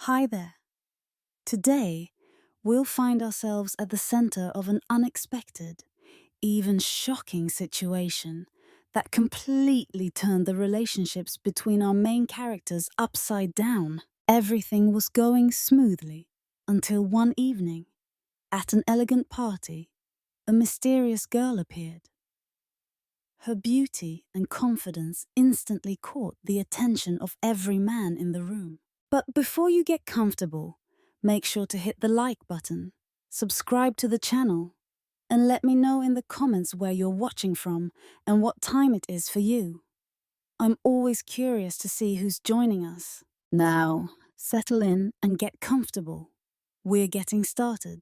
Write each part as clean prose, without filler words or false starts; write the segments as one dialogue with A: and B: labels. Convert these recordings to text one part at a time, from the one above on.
A: Hi there. Today, we'll find ourselves at the center of an unexpected, even shocking situation that completely turned the relationships between our main characters upside down. Everything was going smoothly until one evening, at an elegant party, a mysterious girl appeared. Her beauty and confidence instantly caught the attention of every man in the room. But before you get comfortable, make sure to hit the like button, subscribe to the channel, and let me know in the comments where you're watching from and what time it is for you. I'm always curious to see who's joining us. Now, settle in and get comfortable. We're getting started.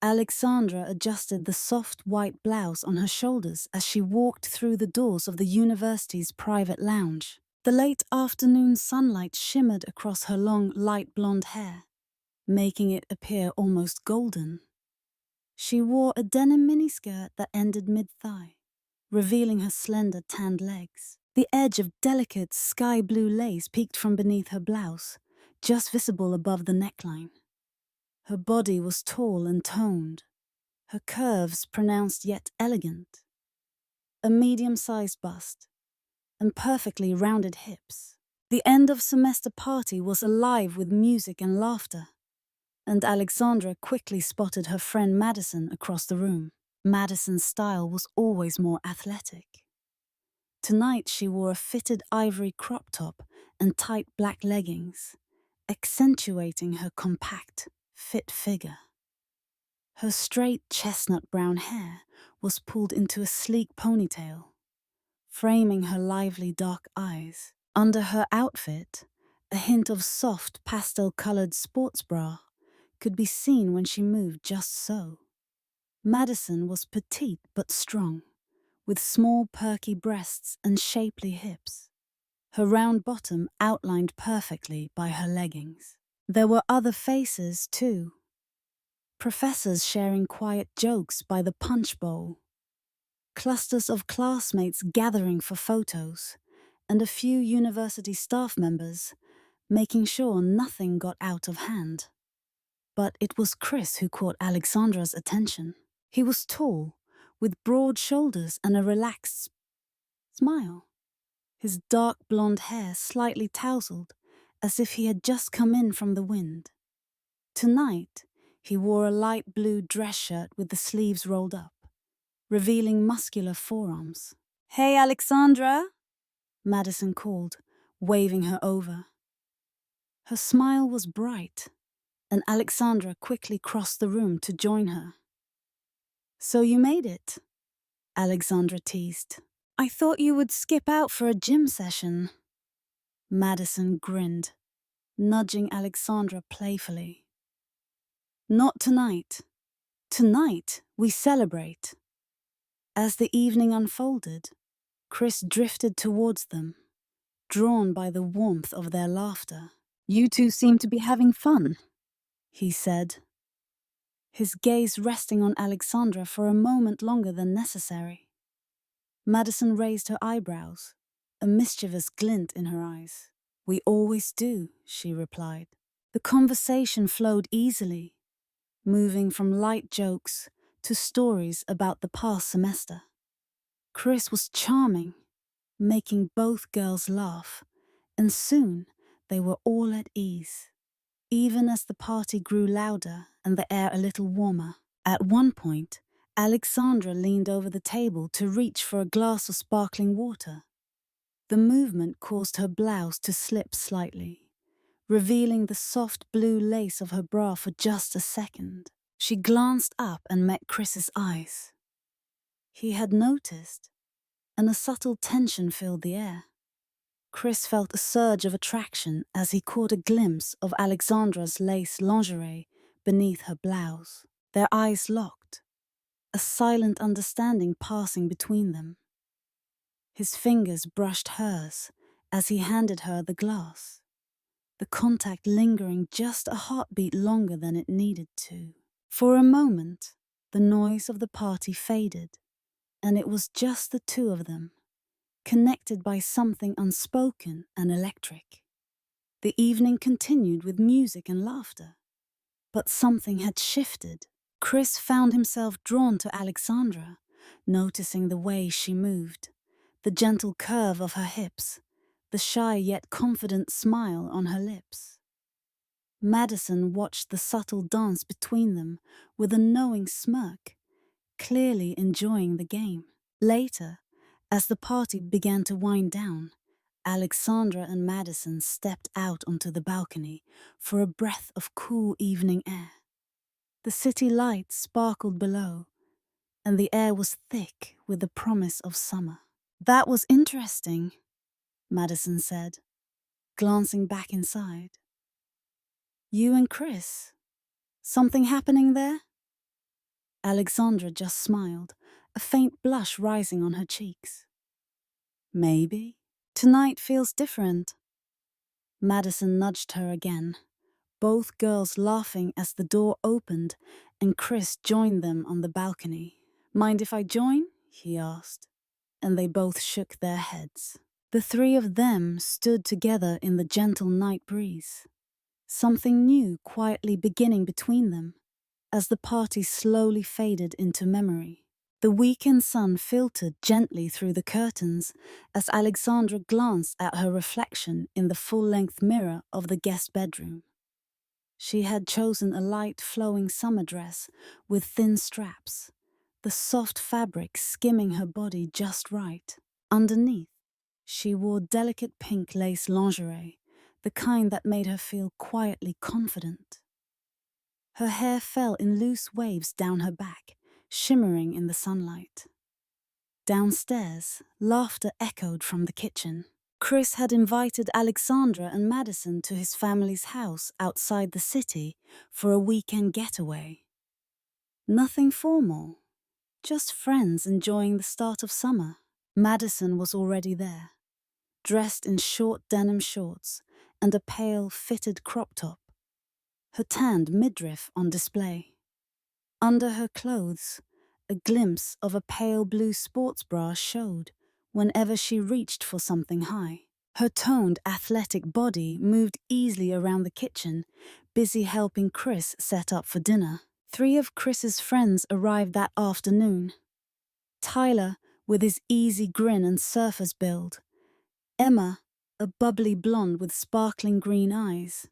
A: Alexandra adjusted the soft white blouse on her shoulders as she walked through the doors of the university's private lounge. The late afternoon sunlight shimmered across her long, light blonde hair, making it appear almost golden. She wore a denim miniskirt that ended mid-thigh, revealing her slender, tanned legs. The edge of delicate sky blue lace peeked from beneath her blouse, just visible above the neckline. Her body was tall and toned, her curves pronounced yet elegant. A medium-sized bust, and perfectly rounded hips. The end of semester party was alive with music and laughter, and Alexandra quickly spotted her friend Madison across the room. Madison's style was always more athletic. Tonight she wore a fitted ivory crop top and tight black leggings, accentuating her compact, fit figure. Her straight chestnut brown hair was pulled into a sleek ponytail, framing her lively dark eyes. Under her outfit, a hint of soft pastel-colored sports bra could be seen when she moved just so. Madison was petite but strong, with small perky breasts and shapely hips, her round bottom outlined perfectly by her leggings. There were other faces, too. Professors sharing quiet jokes by the punch bowl, clusters of classmates gathering for photos, and a few university staff members, making sure nothing got out of hand. But it was Chris who caught Alexandra's attention. He was tall, with broad shoulders and a relaxed smile, his dark blonde hair slightly tousled, as if he had just come in from the wind. Tonight, he wore a light blue dress shirt with the sleeves rolled up, revealing muscular forearms. "Hey, Alexandra!" Madison called, waving her over. Her smile was bright, and Alexandra quickly crossed the room to join her. "So you made it," Alexandra teased. "I thought you would skip out for a gym session." Madison grinned, nudging Alexandra playfully. "Not tonight. Tonight, we celebrate." As the evening unfolded, Chris drifted towards them, drawn by the warmth of their laughter. "You two seem to be having fun," he said, his gaze resting on Alexandra for a moment longer than necessary. Madison raised her eyebrows, a mischievous glint in her eyes. "We always do," she replied. The conversation flowed easily, moving from light jokes to stories about the past semester. Chris was charming, making both girls laugh, and soon they were all at ease. Even as the party grew louder and the air a little warmer, at one point, Alexandra leaned over the table to reach for a glass of sparkling water. The movement caused her blouse to slip slightly, revealing the soft blue lace of her bra for just a second. She glanced up and met Chris's eyes. He had noticed, and a subtle tension filled the air. Chris felt a surge of attraction as he caught a glimpse of Alexandra's lace lingerie beneath her blouse. Their eyes locked, a silent understanding passing between them. His fingers brushed hers as he handed her the glass, the contact lingering just a heartbeat longer than it needed to. For a moment, the noise of the party faded, and it was just the two of them, connected by something unspoken and electric. The evening continued with music and laughter. But something had shifted. Chris found himself drawn to Alexandra, noticing the way she moved, the gentle curve of her hips, the shy yet confident smile on her lips. Madison watched the subtle dance between them with a knowing smirk, clearly enjoying the game. Later, as the party began to wind down, Alexandra and Madison stepped out onto the balcony for a breath of cool evening air. The city lights sparkled below, and the air was thick with the promise of summer. "That was interesting," Madison said, glancing back inside. "You and Chris? Something happening there?" Alexandra just smiled, a faint blush rising on her cheeks. "Maybe. Tonight feels different." Madison nudged her again, both girls laughing as the door opened and Chris joined them on the balcony. "Mind if I join?" he asked, and they both shook their heads. The three of them stood together in the gentle night breeze, something new quietly beginning between them as the party slowly faded into memory. The weekend sun filtered gently through the curtains as Alexandra glanced at her reflection in the full-length mirror of the guest bedroom. She had chosen a light, flowing summer dress with thin straps, the soft fabric skimming her body just right. Underneath, she wore delicate pink lace lingerie, the kind that made her feel quietly confident. Her hair fell in loose waves down her back, shimmering in the sunlight. Downstairs, laughter echoed from the kitchen. Chris had invited Alexandra and Madison to his family's house outside the city for a weekend getaway. Nothing formal, just friends enjoying the start of summer. Madison was already there, dressed in short denim shorts and a pale, fitted crop top, her tanned midriff on display. Under her clothes, a glimpse of a pale blue sports bra showed whenever she reached for something high. Her toned, athletic body moved easily around the kitchen, busy helping Chris set up for dinner. Three of Chris's friends arrived that afternoon. Tyler, with his easy grin and surfer's build, Emma, a bubbly blonde with sparkling green eyes,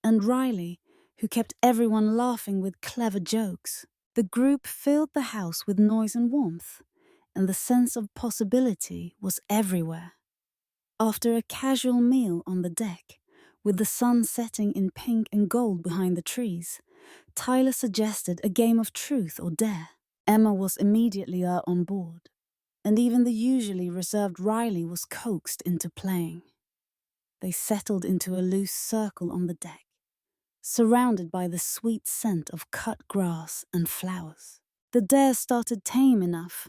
A: and Riley, who kept everyone laughing with clever jokes. The group filled the house with noise and warmth, and the sense of possibility was everywhere. After a casual meal on the deck, with the sun setting in pink and gold behind the trees, Tyler suggested a game of truth or dare. Emma was immediately on board, and even the usually reserved Riley was coaxed into playing. They settled into a loose circle on the deck, surrounded by the sweet scent of cut grass and flowers. The dare started tame enough.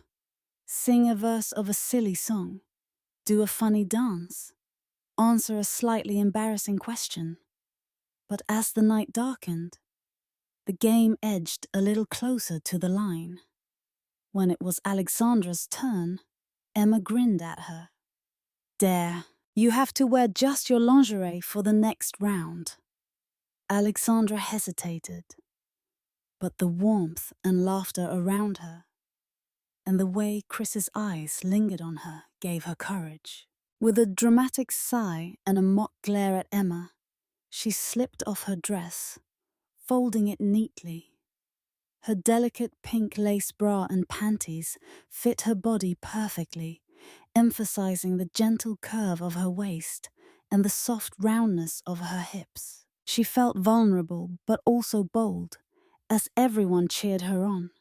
A: Sing a verse of a silly song, do a funny dance, answer a slightly embarrassing question. But as the night darkened, the game edged a little closer to the line. When it was Alexandra's turn, Emma grinned at her. "Dare, you have to wear just your lingerie for the next round." Alexandra hesitated, but the warmth and laughter around her, and the way Chris's eyes lingered on her, gave her courage. With a dramatic sigh and a mock glare at Emma, she slipped off her dress, folding it neatly. Her delicate pink lace bra and panties fit her body perfectly, emphasizing the gentle curve of her waist and the soft roundness of her hips. She felt vulnerable but also bold, as everyone cheered her on.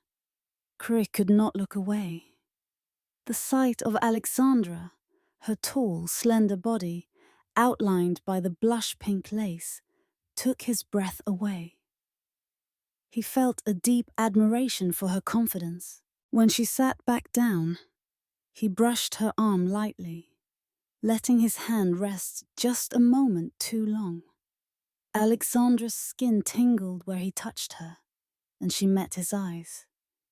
A: Crick could not look away. The sight of Alexandra, her tall, slender body, outlined by the blush-pink lace, took his breath away. He felt a deep admiration for her confidence. When she sat back down, he brushed her arm lightly, letting his hand rest just a moment too long. Alexandra's skin tingled where he touched her, and she met his eyes,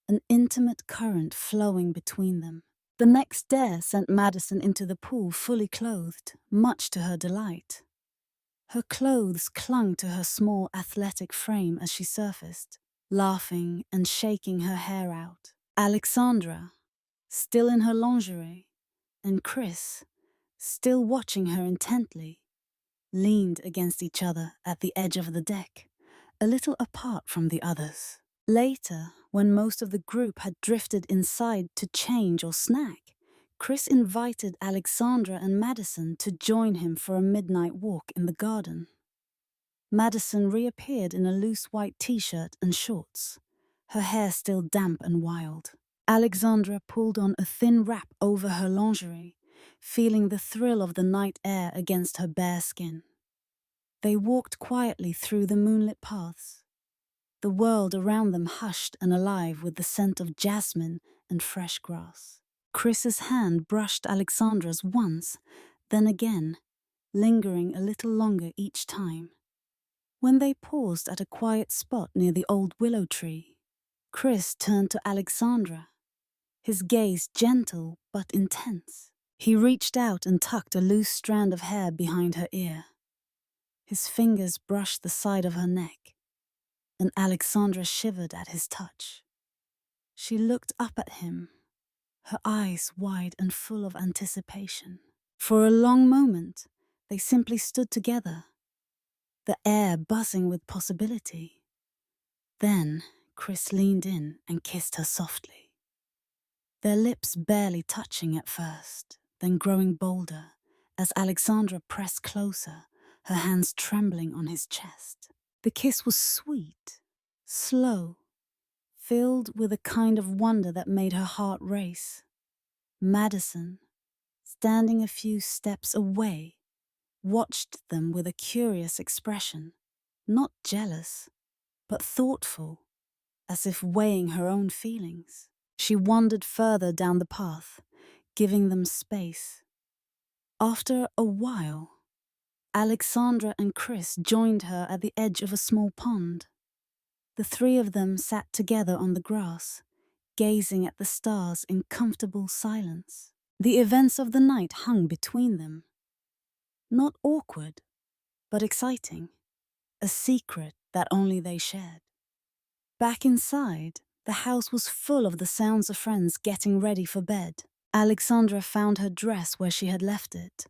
A: an intimate current flowing between them. The next dare sent Madison into the pool fully clothed, much to her delight. Her clothes clung to her small athletic frame as she surfaced, laughing and shaking her hair out. Alexandra, still in her lingerie, and Chris, still watching her intently, leaned against each other at the edge of the deck, a little apart from the others. Later, when most of the group had drifted inside to change or snack, Chris invited Alexandra and Madison to join him for a midnight walk in the garden. Madison reappeared in a loose white t-shirt and shorts, her hair still damp and wild. Alexandra pulled on a thin wrap over her lingerie, feeling the thrill of the night air against her bare skin. They walked quietly through the moonlit paths, the world around them hushed and alive with the scent of jasmine and fresh grass. Chris's hand brushed Alexandra's once, then again, lingering a little longer each time. When they paused at a quiet spot near the old willow tree, Chris turned to Alexandra, his gaze gentle but intense. He reached out and tucked a loose strand of hair behind her ear. His fingers brushed the side of her neck, and Alexandra shivered at his touch. She looked up at him, her eyes wide and full of anticipation. For a long moment, they simply stood together, the air buzzing with possibility. Then Chris leaned in and kissed her softly, their lips barely touching at first, then growing bolder as Alexandra pressed closer, her hands trembling on his chest. The kiss was sweet, slow, filled with a kind of wonder that made her heart race. Madison, standing a few steps away, watched them with a curious expression, not jealous, but thoughtful, as if weighing her own feelings. She wandered further down the path, giving them space. After a while, Alexandra and Chris joined her at the edge of a small pond. The three of them sat together on the grass, gazing at the stars in comfortable silence. The events of the night hung between them. Not awkward, but exciting, a secret that only they shared. Back inside, the house was full of the sounds of friends getting ready for bed. Alexandra found her dress where she had left it,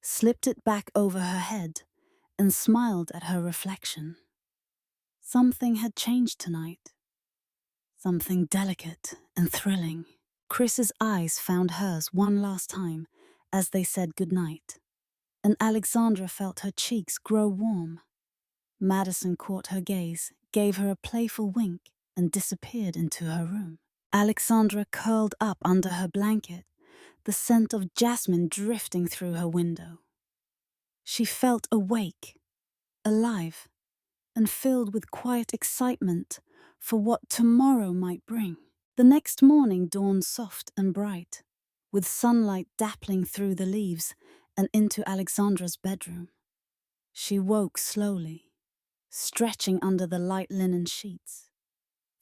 A: slipped it back over her head, and smiled at her reflection. Something had changed tonight. Something delicate and thrilling. Chris's eyes found hers one last time as they said goodnight, and Alexandra felt her cheeks grow warm. Madison caught her gaze, gave her a playful wink, and disappeared into her room. Alexandra curled up under her blanket, the scent of jasmine drifting through her window. She felt awake, alive, and filled with quiet excitement for what tomorrow might bring. The next morning dawned soft and bright, with sunlight dappling through the leaves and into Alexandra's bedroom. She woke slowly, stretching under the light linen sheets,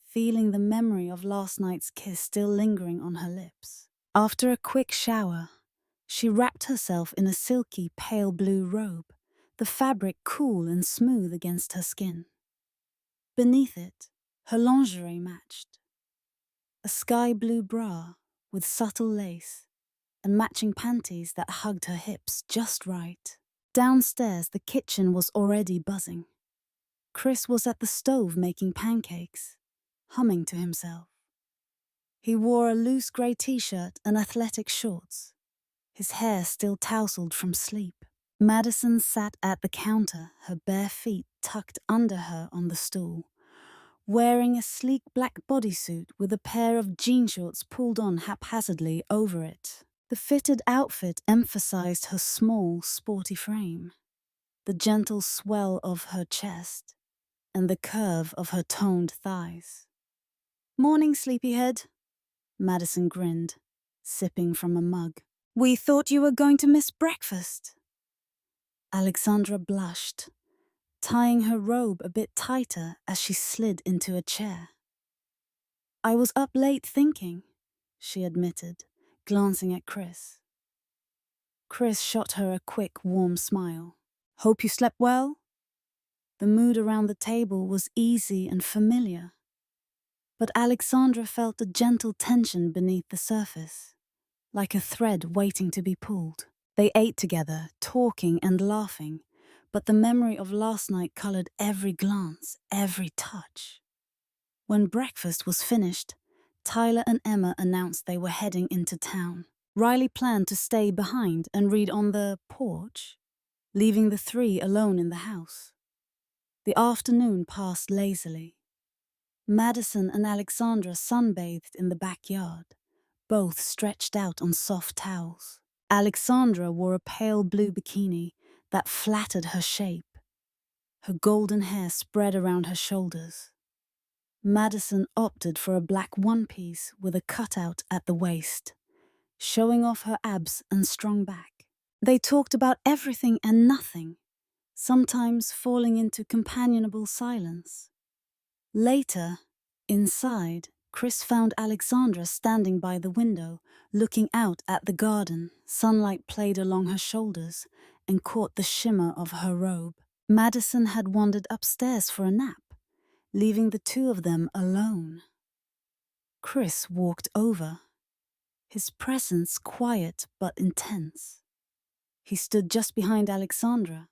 A: feeling the memory of last night's kiss still lingering on her lips. After a quick shower, she wrapped herself in a silky pale blue robe, the fabric cool and smooth against her skin. Beneath it, her lingerie matched. A sky blue bra with subtle lace and matching panties that hugged her hips just right. Downstairs, the kitchen was already buzzing. Chris was at the stove making pancakes, humming to himself. He wore a loose grey t-shirt and athletic shorts, his hair still tousled from sleep. Madison sat at the counter, her bare feet tucked under her on the stool, wearing a sleek black bodysuit with a pair of jean shorts pulled on haphazardly over it. The fitted outfit emphasized her small, sporty frame, the gentle swell of her chest, and the curve of her toned thighs. "Morning, sleepyhead," Madison grinned, sipping from a mug. "We thought you were going to miss breakfast." Alexandra blushed, tying her robe a bit tighter as she slid into a chair. "I was up late thinking," she admitted, glancing at Chris. Chris shot her a quick, warm smile. Hope you slept well? The mood around the table was easy and familiar, but Alexandra felt a gentle tension beneath the surface, like a thread waiting to be pulled. They ate together, talking and laughing, but the memory of last night colored every glance, every touch. When breakfast was finished, Tyler and Emma announced they were heading into town. Riley planned to stay behind and read on the porch, leaving the three alone in the house. The afternoon passed lazily. Madison and Alexandra sunbathed in the backyard, both stretched out on soft towels. Alexandra wore a pale blue bikini that flattered her shape, her golden hair spread around her shoulders. Madison opted for a black one-piece with a cutout at the waist, showing off her abs and strong back. They talked about everything and nothing, sometimes falling into companionable silence. Later, inside, Chris found Alexandra standing by the window, looking out at the garden. Sunlight played along her shoulders and caught the shimmer of her robe. Madison had wandered upstairs for a nap, leaving the two of them alone. Chris walked over, his presence quiet but intense. He stood just behind Alexandra,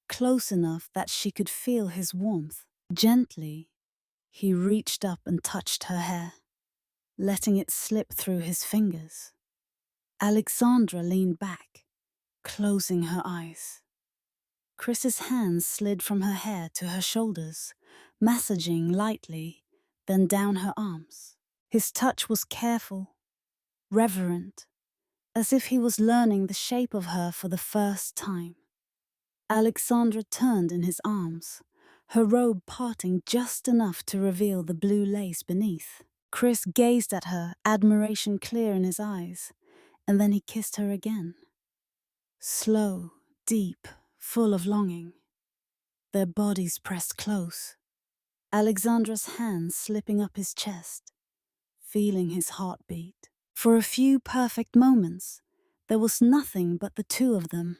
A: close enough that she could feel his warmth. Gently, he reached up and touched her hair, letting it slip through his fingers. Alexandra leaned back, closing her eyes. Chris's hands slid from her hair to her shoulders, massaging lightly, then down her arms. His touch was careful, reverent, as if he was learning the shape of her for the first time. Alexandra turned in his arms, her robe parting just enough to reveal the blue lace beneath. Chris gazed at her, admiration clear in his eyes, and then he kissed her again. Slow, deep, full of longing. Their bodies pressed close, Alexandra's hands slipping up his chest, feeling his heartbeat. For a few perfect moments, there was nothing but the two of them,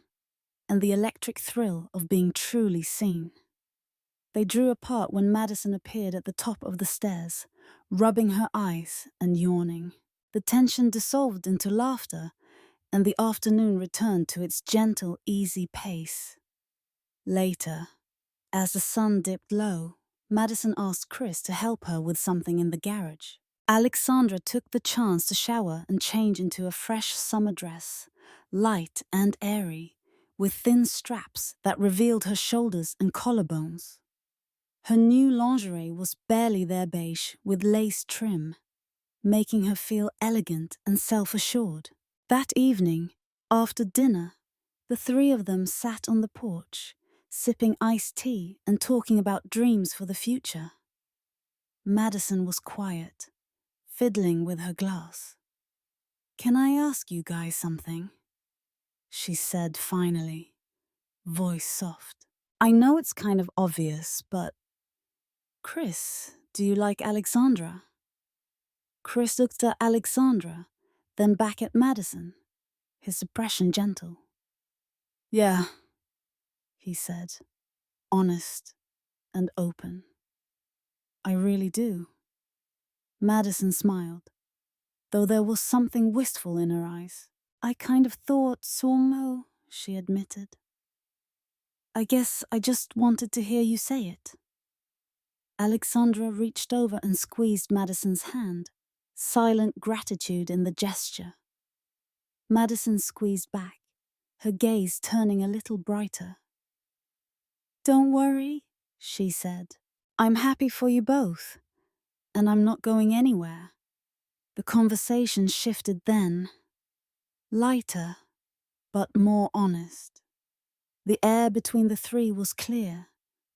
A: and the electric thrill of being truly seen. They drew apart when Madison appeared at the top of the stairs, rubbing her eyes and yawning. The tension dissolved into laughter, and the afternoon returned to its gentle, easy pace. Later, as the sun dipped low, Madison asked Chris to help her with something in the garage. Alexandra took the chance to shower and change into a fresh summer dress, light and airy, with thin straps that revealed her shoulders and collarbones. Her new lingerie was barely their beige with lace trim, making her feel elegant and self-assured. That evening, after dinner, the three of them sat on the porch, sipping iced tea and talking about dreams for the future. Madison was quiet, fiddling with her glass. "Can I ask you guys something?" she said finally, voice soft. "I know it's kind of obvious, but Chris, do you like Alexandra?" Chris looked at Alexandra, then back at Madison, his expression gentle. "Yeah," he said, honest and open. "I really do." Madison smiled, though there was something wistful in her eyes. "I kind of thought so," she admitted. "I guess I just wanted to hear you say it." Alexandra reached over and squeezed Madison's hand, silent gratitude in the gesture. Madison squeezed back, her gaze turning a little brighter. "Don't worry," she said. "I'm happy for you both, and I'm not going anywhere." The conversation shifted then, lighter, but more honest. The air between the three was clear,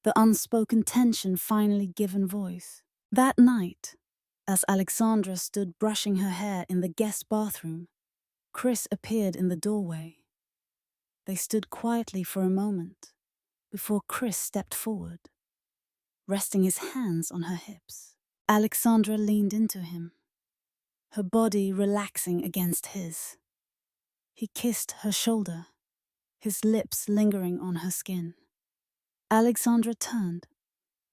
A: the unspoken tension finally given voice. That night, as Alexandra stood brushing her hair in the guest bathroom, Chris appeared in the doorway. They stood quietly for a moment, before Chris stepped forward, resting his hands on her hips. Alexandra leaned into him, her body relaxing against his. He kissed her shoulder, his lips lingering on her skin. Alexandra turned,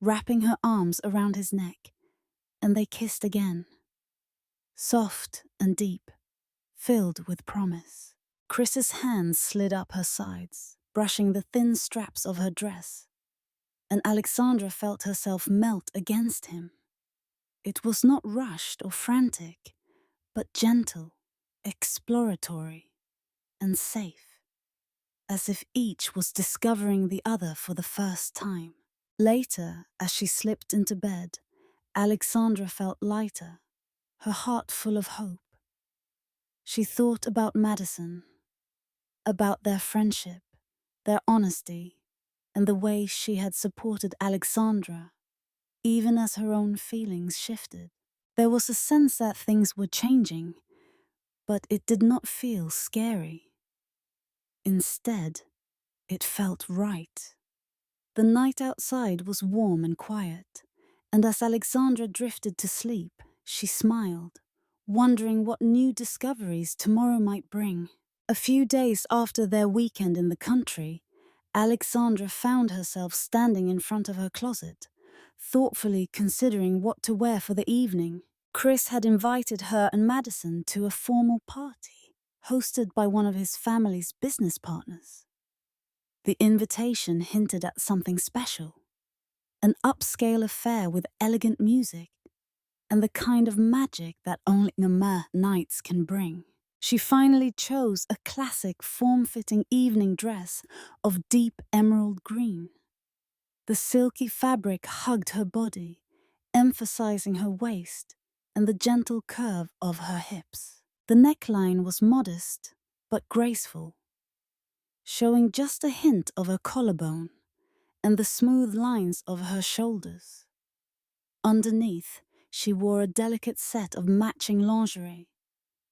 A: wrapping her arms around his neck, and they kissed again. Soft and deep, filled with promise. Chris's hands slid up her sides, brushing the thin straps of her dress, and Alexandra felt herself melt against him. It was not rushed or frantic, but gentle, exploratory, and safe, as if each was discovering the other for the first time. Later, as she slipped into bed, Alexandra felt lighter, her heart full of hope. She thought about Madison, about their friendship, their honesty, and the way she had supported Alexandra, even as her own feelings shifted. There was a sense that things were changing, but it did not feel scary. Instead, it felt right. The night outside was warm and quiet, and as Alexandra drifted to sleep, she smiled, wondering what new discoveries tomorrow might bring. A few days after their weekend in the country, Alexandra found herself standing in front of her closet, thoughtfully considering what to wear for the evening. Chris had invited her and Madison to a formal party, hosted by one of his family's business partners. The invitation hinted at something special, an upscale affair with elegant music, and the kind of magic that only Namur nights can bring. She finally chose a classic form-fitting evening dress of deep emerald green. The silky fabric hugged her body, emphasizing her waist and the gentle curve of her hips. The neckline was modest but graceful, showing just a hint of her collarbone and the smooth lines of her shoulders. Underneath, she wore a delicate set of matching lingerie,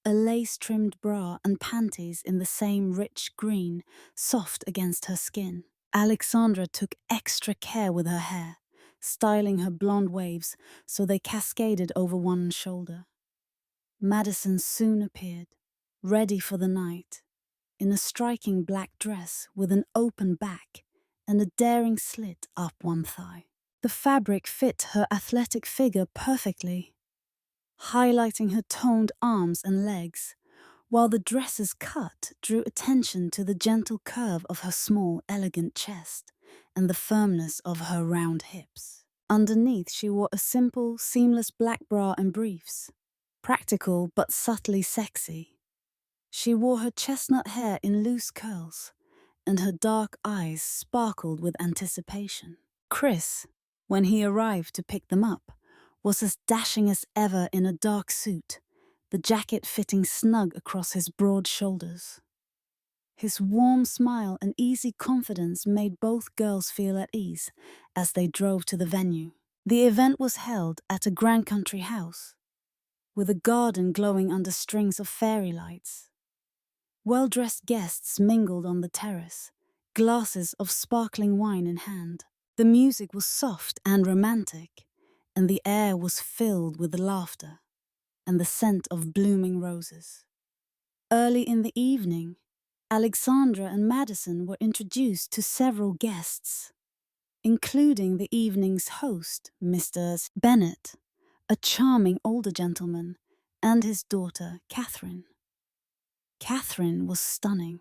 A: a lace-trimmed bra and panties in the same rich green, soft against her skin. Alexandra took extra care with her hair, styling her blonde waves so they cascaded over one shoulder. Madison soon appeared, ready for the night, in a striking black dress with an open back and a daring slit up one thigh. The fabric fit her athletic figure perfectly, highlighting her toned arms and legs, while the dress's cut drew attention to the gentle curve of her small, elegant chest and the firmness of her round hips. Underneath, she wore a simple, seamless black bra and briefs, practical but subtly sexy. She wore her chestnut hair in loose curls, and her dark eyes sparkled with anticipation. Chris, when he arrived to pick them up, was as dashing as ever in a dark suit, the jacket fitting snug across his broad shoulders. His warm smile and easy confidence made both girls feel at ease as they drove to the venue. The event was held at a grand country house, with a garden glowing under strings of fairy lights. Well-dressed guests mingled on the terrace, glasses of sparkling wine in hand. The music was soft and romantic, and the air was filled with laughter and the scent of blooming roses. Early in the evening, Alexandra and Madison were introduced to several guests, including the evening's host, Mr. Bennett, a charming older gentleman, and his daughter, Catherine. Catherine was stunning,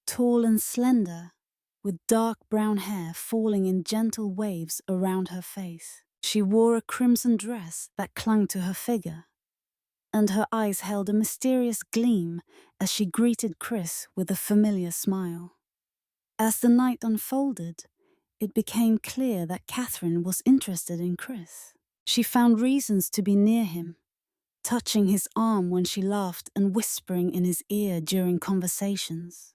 A: tall and slender, with dark brown hair falling in gentle waves around her face. She wore a crimson dress that clung to her figure, and her eyes held a mysterious gleam as she greeted Chris with a familiar smile. As the night unfolded, it became clear that Catherine was interested in Chris. She found reasons to be near him, touching his arm when she laughed and whispering in his ear during conversations.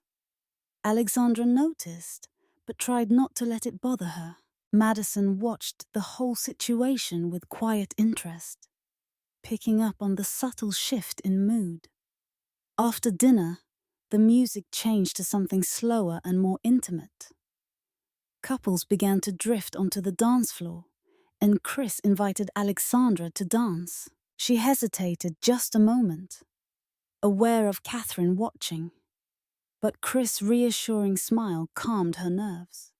A: Alexandra noticed, but tried not to let it bother her. Madison watched the whole situation with quiet interest, picking up on the subtle shift in mood. After dinner, the music changed to something slower and more intimate. Couples began to drift onto the dance floor, and Chris invited Alexandra to dance. She hesitated just a moment, aware of Catherine watching. but Chris' reassuring smile calmed her nerves.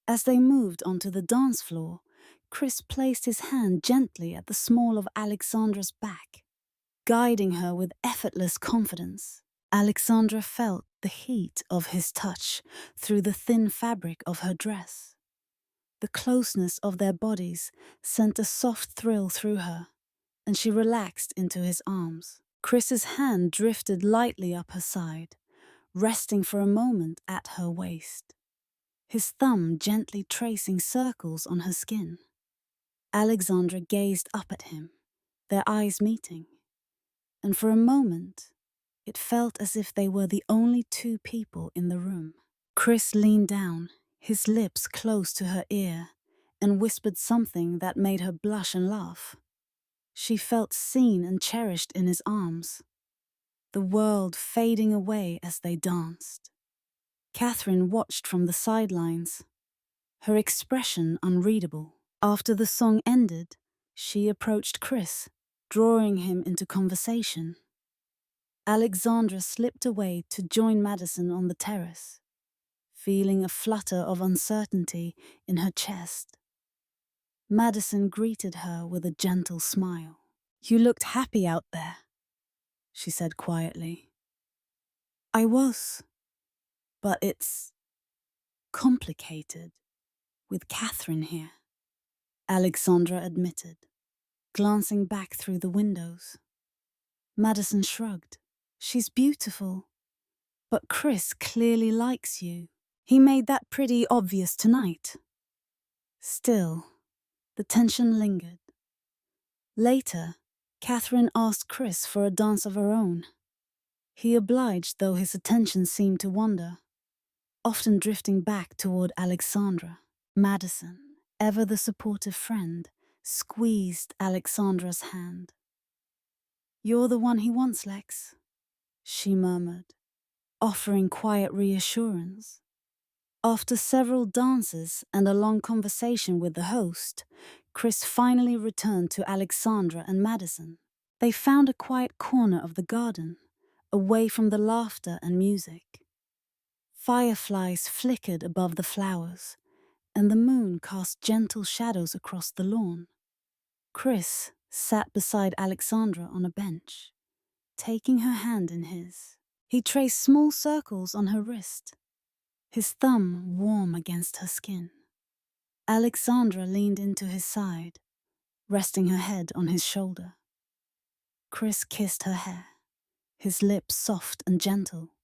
A: As they moved onto the dance floor, Chris placed his hand gently at the small of Alexandra's back, guiding her with effortless confidence. Alexandra felt the heat of his touch through the thin fabric of her dress. The closeness of their bodies sent a soft thrill through her, and she relaxed into his arms. Chris's hand drifted lightly up her side, resting for a moment at her waist, his thumb gently tracing circles on her skin. Alexandra gazed up at him, their eyes meeting, and for a moment, it felt as if they were the only two people in the room. Chris leaned down, his lips close to her ear, and whispered something that made her blush and laugh. She felt seen and cherished in his arms, the world fading away as they danced. Catherine watched from the sidelines, her expression unreadable. After the song ended, she approached Chris, drawing him into conversation. Alexandra slipped away to join Madison on the terrace, feeling a flutter of uncertainty in her chest. Madison greeted her with a gentle smile. "You looked happy out there," she said quietly. "I was, but it's complicated with Catherine here," Alexandra admitted, glancing back through the windows. Madison shrugged. "She's beautiful, but Chris clearly likes you. He made that pretty obvious tonight." Still, the tension lingered. Later, Catherine asked Chris for a dance of her own. He obliged, though his attention seemed to wander, often drifting back toward Alexandra. Madison, ever the supportive friend, squeezed Alexandra's hand. "You're the one he wants, Lex," she murmured, offering quiet reassurance. After several dances and a long conversation with the host, Chris finally returned to Alexandra and Madison. They found a quiet corner of the garden, away from the laughter and music. Fireflies flickered above the flowers, and the moon cast gentle shadows across the lawn. Chris sat beside Alexandra on a bench, taking her hand in his. He traced small circles on her wrist, his thumb warm against her skin. Alexandra leaned into his side, resting her head on his shoulder. Chris kissed her hair, his lips soft and gentle,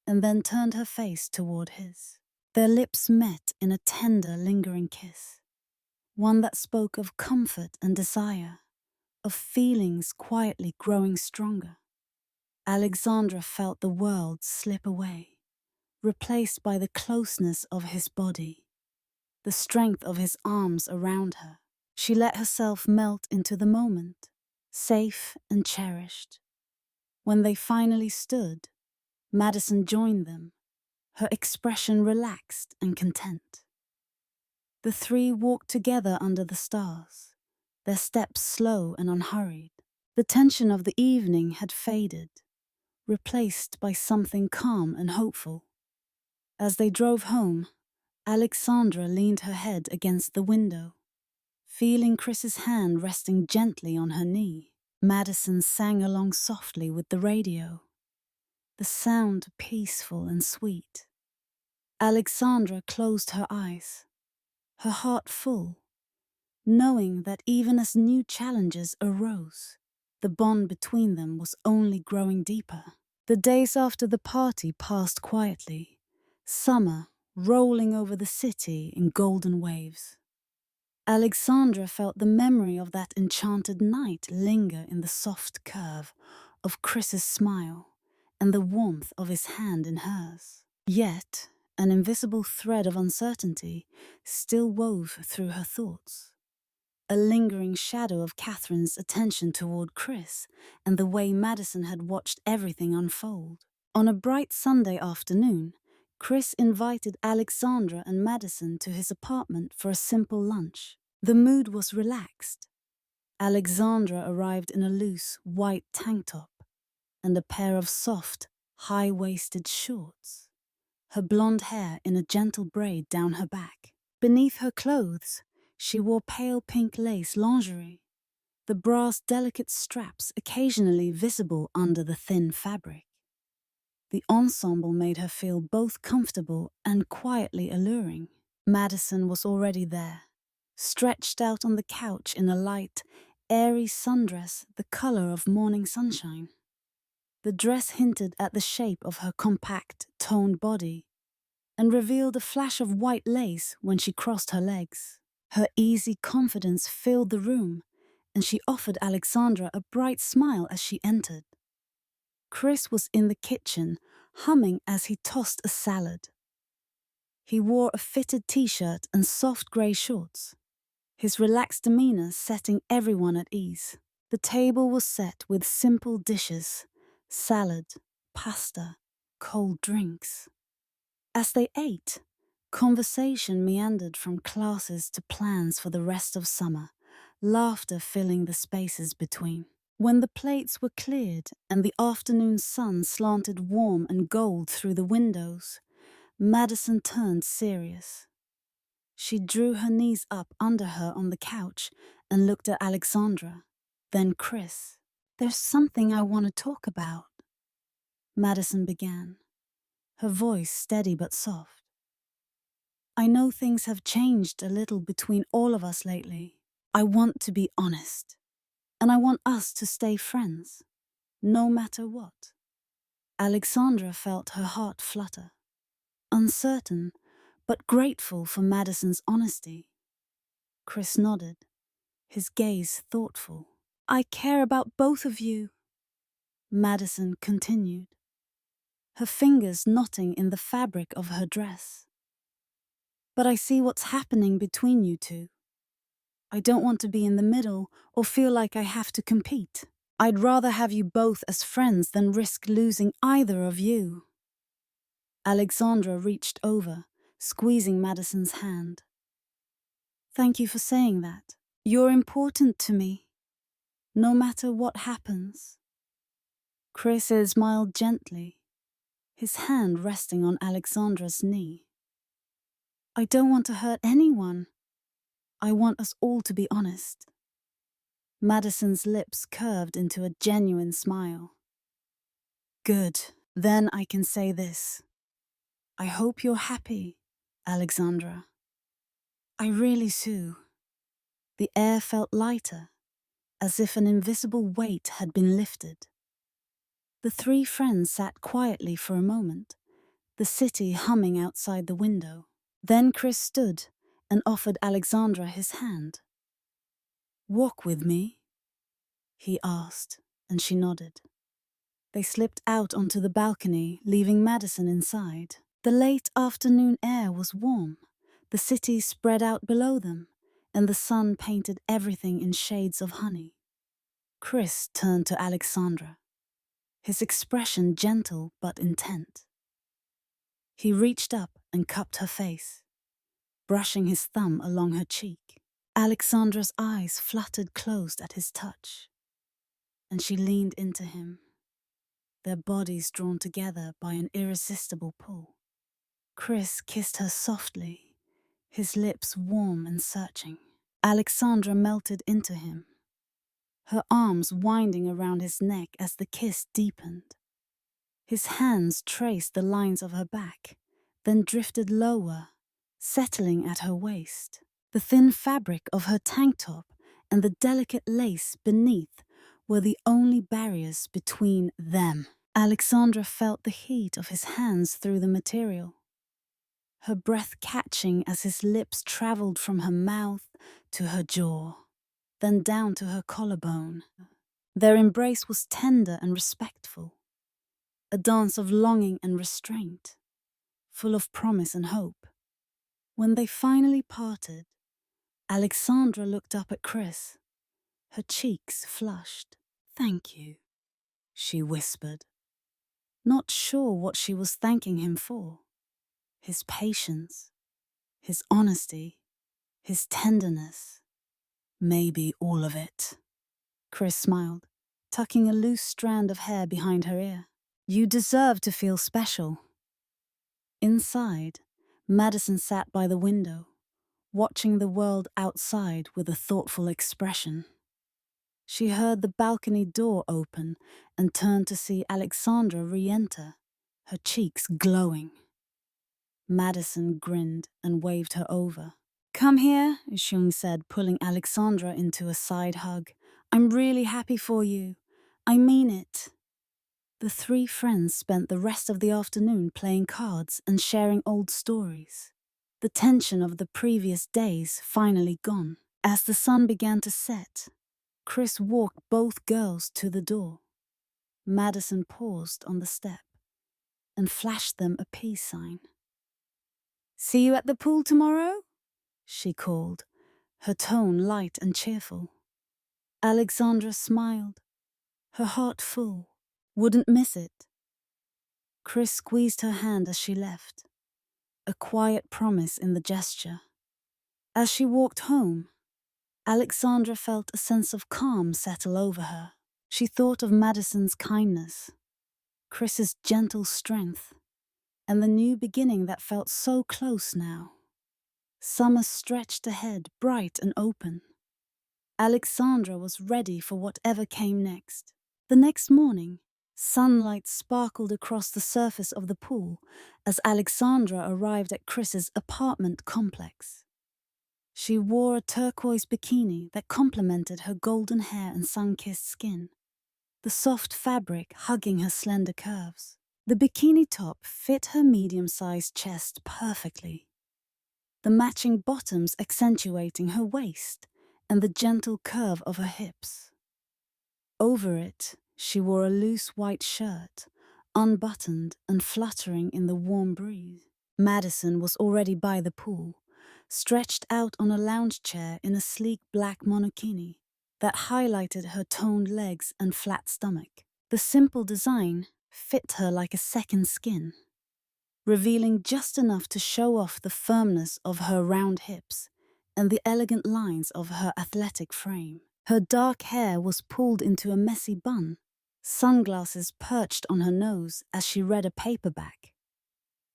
A: and then turned her face toward his. Their lips met in a tender, lingering kiss, one that spoke of comfort and desire, of feelings quietly growing stronger. Alexandra felt the world slip away, replaced by the closeness of his body, the strength of his arms around her. She let herself melt into the moment, safe and cherished. When they finally stood, Madison joined them, her expression relaxed and content. The three walked together under the stars, their steps slow and unhurried. The tension of the evening had faded, replaced by something calm and hopeful. As they drove home, Alexandra leaned her head against the window, feeling Chris's hand resting gently on her knee. Madison sang along softly with the radio, the sound peaceful and sweet. Alexandra closed her eyes, her heart full, knowing that even as new challenges arose, the bond between them was only growing deeper. The days after the party passed quietly, summer rolling over the city in golden waves. Alexandra felt the memory of that enchanted night linger in the soft curve of Chris's smile and the warmth of his hand in hers. Yet, an invisible thread of uncertainty still wove through her thoughts. A lingering shadow of Catherine's attention toward Chris and the way Madison had watched everything unfold. On a bright Sunday afternoon, Chris invited Alexandra and Madison to his apartment for a simple lunch. The mood was relaxed. Alexandra arrived in a loose, white tank top and a pair of soft, high-waisted shorts, her blonde hair in a gentle braid down her back. Beneath her clothes, she wore pale pink lace lingerie, the bra's delicate straps occasionally visible under the thin fabric. The ensemble made her feel both comfortable and quietly alluring. Madison was already there, stretched out on the couch in a light, airy sundress the color of morning sunshine. The dress hinted at the shape of her compact, toned body and revealed a flash of white lace when she crossed her legs. Her easy confidence filled the room, and she offered Alexandra a bright smile as she entered. Chris was in the kitchen, humming as he tossed a salad. He wore a fitted t-shirt and soft grey shorts, his relaxed demeanor setting everyone at ease. The table was set with simple dishes, salad, pasta, cold drinks. As they ate, conversation meandered from classes to plans for the rest of summer, laughter filling the spaces between. When the plates were cleared and the afternoon sun slanted warm and gold through the windows, Madison turned serious. She drew her knees up under her on the couch and looked at Alexandra, then Chris. "There's something I want to talk about," Madison began, her voice steady but soft. "I know things have changed a little between all of us lately. I want to be honest. And I want us to stay friends, no matter what." Alexandra felt her heart flutter, uncertain, but grateful for Madison's honesty. Chris nodded, his gaze thoughtful. "I care about both of you," Madison continued, her fingers knotting in the fabric of her dress. "But I see what's happening between you two. I don't want to be in the middle or feel like I have to compete. I'd rather have you both as friends than risk losing either of you." Alexandra reached over, squeezing Madison's hand. "Thank you for saying that. You're important to me, no matter what happens." Chris smiled gently, his hand resting on Alexandra's knee. "I don't want to hurt anyone. I want us all to be honest." Madison's lips curved into a genuine smile. "Good. Then I can say this. I hope you're happy, Alexandra. I really do." The air felt lighter, as if an invisible weight had been lifted. The three friends sat quietly for a moment, the city humming outside the window. Then Chris stood and offered Alexandra his hand. "Walk with me?" he asked, and she nodded. They slipped out onto the balcony, leaving Madison inside. The late afternoon air was warm, the city spread out below them, and the sun painted everything in shades of honey. Chris turned to Alexandra, his expression gentle but intent. He reached up and cupped her face, brushing his thumb along her cheek. Alexandra's eyes fluttered closed at his touch, and she leaned into him, their bodies drawn together by an irresistible pull. Chris kissed her softly, his lips warm and searching. Alexandra melted into him, her arms winding around his neck as the kiss deepened. His hands traced the lines of her back, then drifted lower, settling at her waist. The thin fabric of her tank top and the delicate lace beneath were the only barriers between them. Alexandra felt the heat of his hands through the material, her breath catching as his lips traveled from her mouth to her jaw, then down to her collarbone. Their embrace was tender and respectful, a dance of longing and restraint, full of promise and hope. When they finally parted, Alexandra looked up at Chris, her cheeks flushed. "Thank you," she whispered, not sure what she was thanking him for. His patience, his honesty, his tenderness. "Maybe all of it." Chris smiled, tucking a loose strand of hair behind her ear. You deserve to feel special. Inside, Madison sat by the window, watching the world outside with a thoughtful expression. She heard the balcony door open and turned to see Alexandra re-enter, her cheeks glowing. Madison grinned and waved her over. "Come here," Xiong said, pulling Alexandra into a side hug. "I'm really happy for you. I mean it." The three friends spent the rest of the afternoon playing cards and sharing old stories. The tension of the previous days finally gone. As the sun began to set, Chris walked both girls to the door. Madison paused on the step and flashed them a peace sign. "See you at the pool tomorrow?" she called, her tone light and cheerful. Alexandra smiled, her heart full. Wouldn't miss it. Chris squeezed her hand as she left, a quiet promise in the gesture. As she walked home, Alexandra felt a sense of calm settle over her. She thought of Madison's kindness, Chris's gentle strength, and the new beginning that felt so close now. Summer stretched ahead, bright and open. Alexandra was ready for whatever came next. The next morning, sunlight sparkled across the surface of the pool as Alexandra arrived at Chris's apartment complex. She wore a turquoise bikini that complemented her golden hair and sun-kissed skin, the soft fabric hugging her slender curves. The bikini top fit her medium-sized chest perfectly, the matching bottoms accentuating her waist and the gentle curve of her hips. Over it, she wore a loose white shirt, unbuttoned and fluttering in the warm breeze. Madison was already by the pool, stretched out on a lounge chair in a sleek black monokini that highlighted her toned legs and flat stomach. The simple design fit her like a second skin, revealing just enough to show off the firmness of her round hips and the elegant lines of her athletic frame. Her dark hair was pulled into a messy bun, sunglasses perched on her nose as she read a paperback.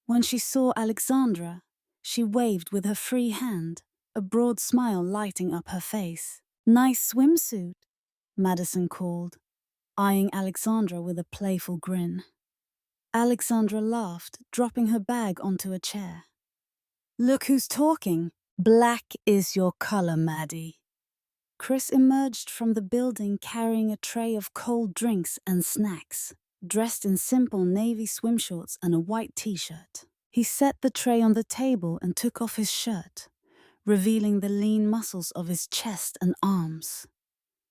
A: When she saw Alexandra, she waved with her free hand, a broad smile lighting up her face. "Nice swimsuit," Madison called, eyeing Alexandra with a playful grin. Alexandra laughed, dropping her bag onto a chair. "Look who's talking. Black is your color, Maddie." Chris emerged from the building carrying a tray of cold drinks and snacks, dressed in simple navy swim shorts and a white t-shirt. He set the tray on the table and took off his shirt, revealing the lean muscles of his chest and arms.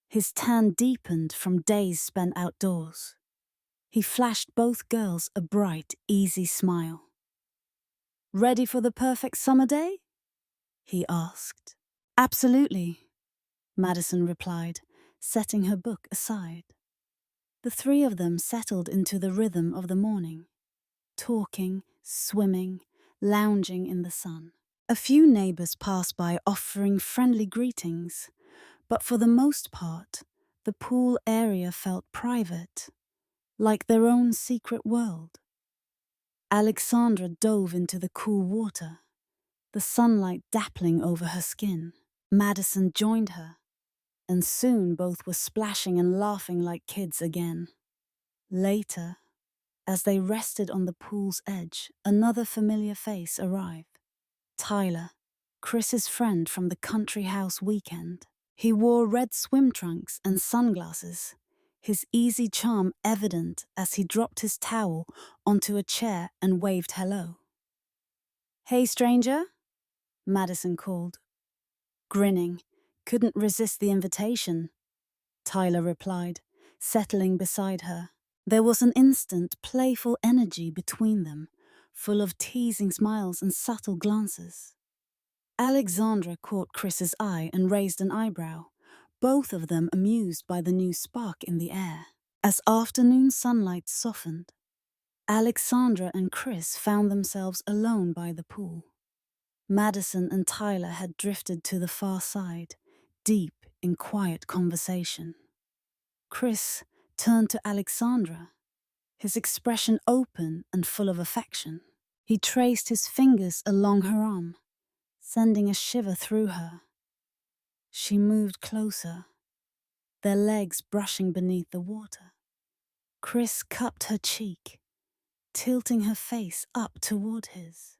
A: His tan deepened from days spent outdoors. He flashed both girls a bright, easy smile. "Ready for the perfect summer day?" he asked. "Absolutely," Madison replied, setting her book aside. The three of them settled into the rhythm of the morning, talking, swimming, lounging in the sun. A few neighbors passed by offering friendly greetings, but for the most part, the pool area felt private, like their own secret world. Alexandra dove into the cool water, the sunlight dappling over her skin. Madison joined her, and soon both were splashing and laughing like kids again. Later, as they rested on the pool's edge, another familiar face arrived. Tyler, Chris's friend from the country house weekend. He wore red swim trunks and sunglasses, his easy charm evident as he dropped his towel onto a chair and waved hello. "Hey, stranger," Madison called. Grinning, "Couldn't resist the invitation," Tyler replied, settling beside her. There was an instant, playful energy between them, full of teasing smiles and subtle glances. Alexandra caught Chris's eye and raised an eyebrow, both of them amused by the new spark in the air. As afternoon sunlight softened, Alexandra and Chris found themselves alone by the pool. Madison and Tyler had drifted to the far side, deep in quiet conversation. Chris turned to Alexandra, his expression open and full of affection. He traced his fingers along her arm, sending a shiver through her. She moved closer, their legs brushing beneath the water. Chris cupped her cheek, tilting her face up toward his.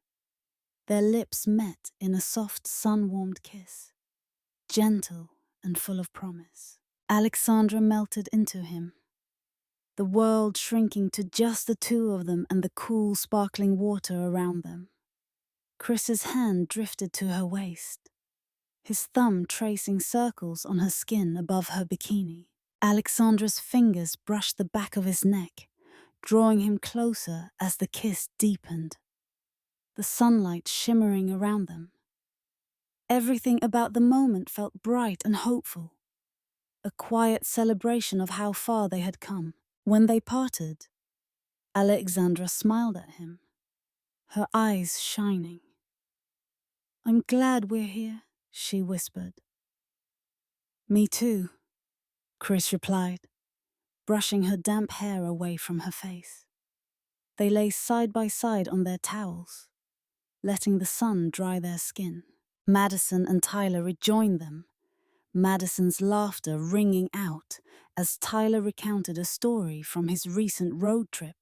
A: Their lips met in a soft, sun-warmed kiss, gentle and full of promise. Alexandra melted into him, the world shrinking to just the two of them and the cool, sparkling water around them. Chris's hand drifted to her waist, his thumb tracing circles on her skin above her bikini. Alexandra's fingers brushed the back of his neck, drawing him closer as the kiss deepened, the sunlight shimmering around them. Everything about the moment felt bright and hopeful, a quiet celebration of how far they had come. When they parted, Alexandra smiled at him, her eyes shining. "I'm glad we're here," she whispered. "Me too," Chris replied, brushing her damp hair away from her face. They lay side by side on their towels, letting the sun dry their skin. Madison and Tyler rejoined them, Madison's laughter ringing out as Tyler recounted a story from his recent road trip.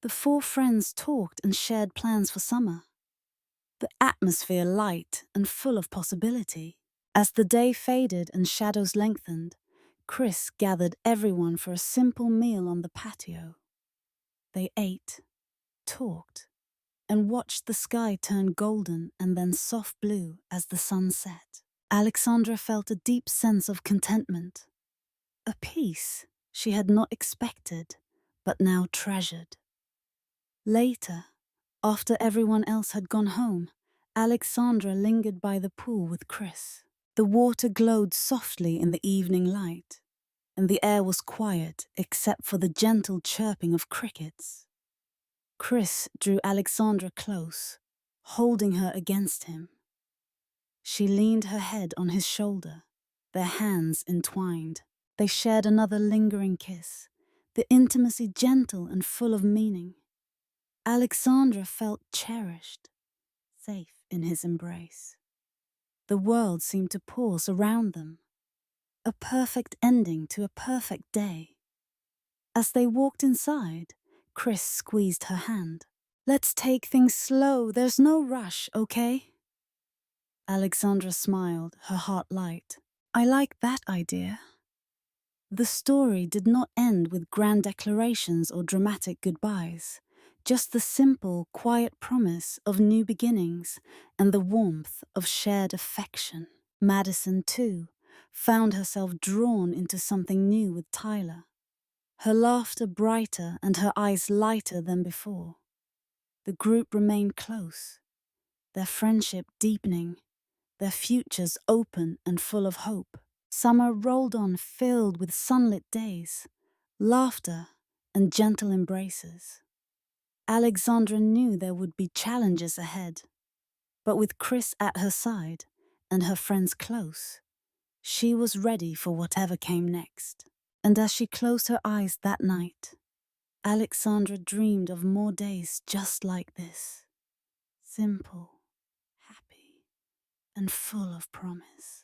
A: The four friends talked and shared plans for summer, the atmosphere light and full of possibility. As the day faded and shadows lengthened, Chris gathered everyone for a simple meal on the patio. They ate, talked, and watched the sky turn golden and then soft blue as the sun set. Alexandra felt a deep sense of contentment, a peace she had not expected, but now treasured. Later, after everyone else had gone home, Alexandra lingered by the pool with Chris. The water glowed softly in the evening light, and the air was quiet except for the gentle chirping of crickets. Chris drew Alexandra close, holding her against him. She leaned her head on his shoulder, their hands entwined. They shared another lingering kiss, the intimacy gentle and full of meaning. Alexandra felt cherished, safe in his embrace. The world seemed to pause around them, a perfect ending to a perfect day. As they walked inside, Chris squeezed her hand. "Let's take things slow, there's no rush, okay?" Alexandra smiled, her heart light. "I like that idea." The story did not end with grand declarations or dramatic goodbyes, just the simple, quiet promise of new beginnings and the warmth of shared affection. Madison, too, found herself drawn into something new with Tyler, her laughter brighter and her eyes lighter than before. The group remained close, their friendship deepening, their futures open and full of hope. Summer rolled on filled with sunlit days, laughter, and gentle embraces. Alexandra knew there would be challenges ahead, but with Chris at her side and her friends close, she was ready for whatever came next. And as she closed her eyes that night, Alexandra dreamed of more days just like this, simple, happy, and full of promise.